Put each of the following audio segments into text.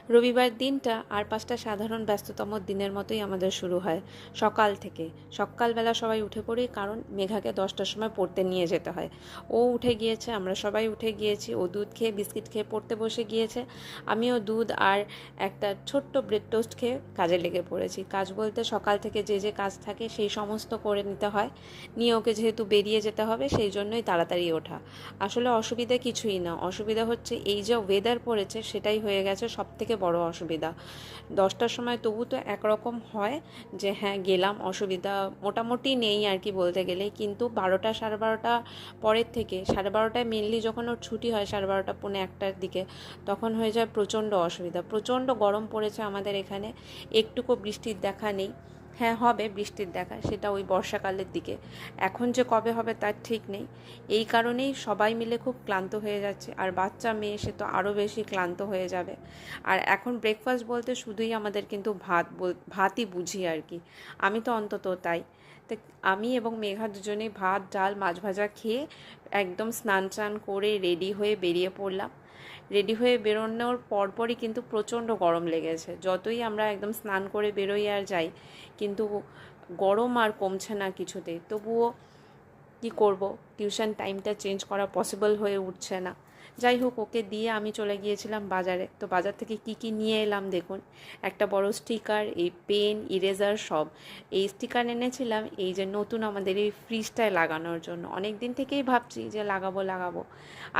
রবিবার দিনটা আর 5টা সাধারণ ব্যস্ততম দিনের মতোই আমাদের শুরু হয় সকাল থেকে। সকালবেলা সবাই উঠে পড়ি, কারণ মেঘাকে 10টার সময় পড়তে নিয়ে যেতে হয়। ও উঠে গিয়েছে, আমরা সবাই উঠে গিয়েছি। ও দুধ খেয়ে বিস্কিট খেয়ে পড়তে বসে গিয়েছে, আমিও দুধ আর একটা ছোট্ট ব্রেড টোস্ট খেয়ে কাজে লেগে পড়েছি। কাজ বলতে সকাল থেকে যে যে কাজ থাকে সেই সমস্ত করে নিতে হয়। নিয়ে ওকে যেহেতু বেরিয়ে যেতে হবে, সেই জন্যই তাড়াতাড়ি ওঠা। আসলে অসুবিধা কিছুই না, অসুবিধা হচ্ছে এই যে ওয়েদার পড়েছে সেটাই হয়ে গেছে সব থেকে বড় অসুবিধা। 10টার সময় তবু তো একরকম হয় যে হ্যাঁ গেলাম, অসুবিধা মোটামুটি নেই আর কি বলতে গেলে। কিন্তু 12টা 12:30 পরের থেকে 12:30টায় মেনলি যখন ওর ছুটি হয়, 12:30 পৌনে 1টার দিকে, তখন হয়ে যায় প্রচণ্ড অসুবিধা। প্রচণ্ড গরম পড়েছে আমাদের এখানে, একটুকু বৃষ্টির দেখা নেই। হ্যাঁ হবে বৃষ্টির দেখা, সেটা ওই বর্ষাকালের দিকে, এখন যে কবে হবে তার ঠিক নেই। এই কারণেই সবাই মিলে খুব ক্লান্ত হয়ে যাচ্ছে, আর বাচ্চা মেয়ে সে তো আরও বেশি ক্লান্ত হয়ে যাবে। আর এখন ব্রেকফাস্ট বলতে শুধুই আমাদের কিন্তু ভাতই বুঝি আর কি, আমি তো অন্তত তাই। তো আমি এবং মেঘা দুজনেই ভাত ডাল মাছ ভাজা খেয়ে একদম স্নান টান করে রেডি হয়ে বেরিয়ে পড়লাম। রেডি হয়ে বেরোনোর পরপরই কিন্তু প্রচণ্ড গরম লেগেছে। যতই আমরা একদম স্নান করে বেরোই আর যাই, কিন্তু গরম আর কমছে না কিছুতেই। তবুও কি করব, টিউশন টাইমটা চেঞ্জ করা পসিবল হয়ে উঠছে না। যাই হোক, ওকে দিয়ে আমি চলে গিয়েছিলাম বাজারে। তো বাজার থেকে কি কি নিয়ে এলাম দেখুন। একটা বড় স্টিকার, এই পেন, ইরেজার সব। এই স্টিকার এনেছিলাম এই যে নতুন আমাদের এই ফ্রিজটায় লাগানোর জন্য। অনেক দিন থেকেই ভাবছি যে লাগাবো,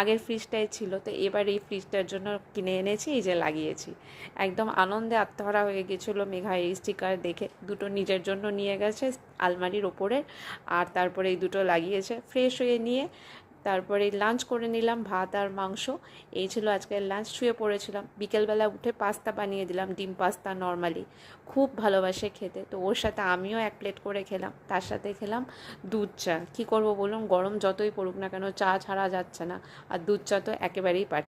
আগের ফ্রিজটাই ছিল, তো এবার এই ফ্রিজটার জন্য কিনে এনেছি, এই যে লাগিয়েছি। একদম আনন্দে আত্মহারা হয়ে গেছিলো মেঘা এই স্টিকার দেখে। দুটো নিজের জন্য নিয়ে গেছে আলমারির ওপরে, আর তারপরে এই দুটো লাগিয়েছে। ফ্রেশ হয়ে নিয়ে তারপরে লাঞ্চ করে নিলাম, ভাত আর মাংস। এই ছিল আজকের লাঞ্চ। শুয়ে পড়েছিলাম, বিকেলবেলা উঠে পাস্তা বানিয়ে দিলাম, ডিম পাস্তা নর্মালি। খুব ভালোবাসে খেতে, তো ওর সাথে আমিও 1 প্লেট করে খেলাম। তার সাথে খেলাম দুধ চা। কী করবো বলুন, গরম যতই পড়ুক না কেন চা ছাড়া যাচ্ছে না, আর দুধ চা তো একেবারেই পাচ্ছি